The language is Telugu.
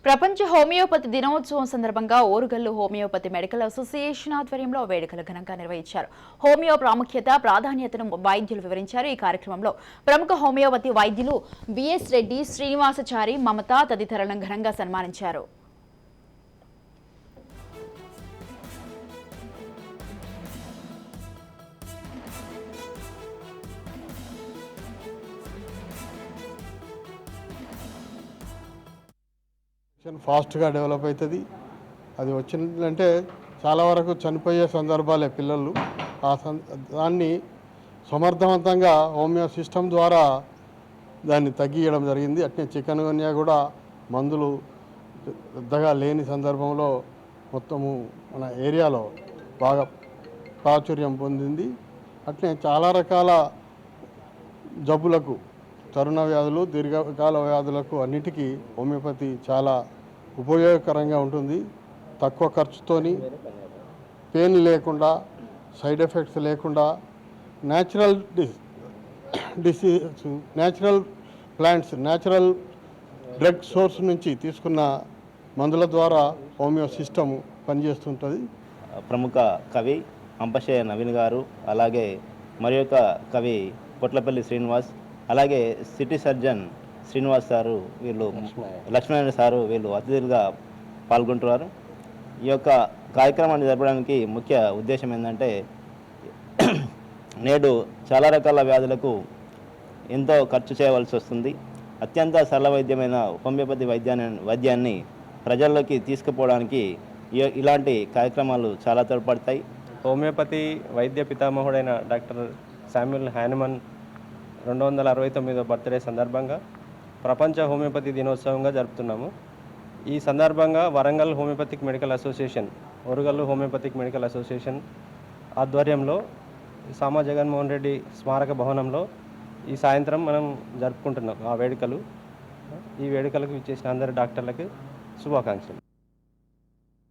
ప్రపంచ హోమియోపతి దినోత్సవం సందర్భంగా ఓరుగల్లు హోమియోపతి మెడికల్ అసోసియేషన్ ఆధ్వర్యంలో వేడుకలు ఘనంగా నిర్వహించారు. హోమియో ప్రాముఖ్యత, ప్రాధాన్యతను వైద్యులు వివరించారు. ఈ కార్యక్రమంలో ప్రముఖ హోమియోపతి వైద్యులు బిఎస్ రెడ్డి, శ్రీనివాసచారి, మమత తదితరులను ఘనంగా సన్మానించారు. ఫాస్ట్గా డెవలప్ అవుతుంది. అది వచ్చిందంటే చాలా వరకు చనిపోయే సందర్భాలే పిల్లలు. దాన్ని సమర్థవంతంగా హోమియో సిస్టమ్ ద్వారా దాన్ని తగ్గియడం జరిగింది. అట్నే చికెన్ గున్యా కూడా మందులు పెద్దగా లేని సందర్భంలో మొత్తము మన ఏరియాలో బాగా ప్రాచుర్యం పొందింది. అట్నే చాలా రకాల జబ్బులకు, తరుణ వ్యాధులు, దీర్ఘకాల వ్యాధులకు అన్నిటికీ హోమియోపతి చాలా ఉపయోగకరంగా ఉంటుంది. తక్కువ ఖర్చుతోని, పెయిన్ లేకుండా, సైడ్ ఎఫెక్ట్స్ లేకుండా, natural disease, natural plants, natural drug source నుంచి తీసుకున్న మందుల ద్వారా హోమియో సిస్టమ్ పనిచేస్తుంటుంది. ప్రముఖ కవి అంపశయ్య నవీన్ గారు, అలాగే మరి యొక్క కవి పొట్లపల్లి శ్రీనివాస్, అలాగే సిటీ సర్జన్ శ్రీనివాస్ సారు, వీళ్ళు లక్ష్మీనారాయణ సారు, వీళ్ళు అతిథులుగా పాల్గొంటున్నారు. ఈ యొక్క కార్యక్రమాన్ని జరపడానికి ముఖ్య ఉద్దేశం ఏంటంటే, నేడు చాలా రకాల వ్యాధులకు ఎంతో ఖర్చు చేయవలసి వస్తుంది. అత్యంత సరళ వైద్యమైన హోమియోపతి వైద్యాన్ని ప్రజల్లోకి తీసుకుపోవడానికి ఇలాంటి కార్యక్రమాలు చాలా తోడ్పడతాయి. హోమియోపతి వైద్య పితామహుడైన డాక్టర్ శామ్యూల్ హ్యానిమన్ 269వ బర్త్డే సందర్భంగా ప్రపంచ హోమియోపతి దినోత్సవంగా జరుపుతున్నాము. ఈ సందర్భంగా Warangal homoeopathic medical association, Orugallu homoeopathic medical association ఆధ్వర్యంలో సామా జగన్మోహన్ రెడ్డి స్మారక భవనంలో ఈ సాయంత్రం మనం జరుపుకుంటున్నాం ఆ వేడుకలు. ఈ వేడుకలకు ఇచ్చేసిన అందరి డాక్టర్లకు శుభాకాంక్షలు.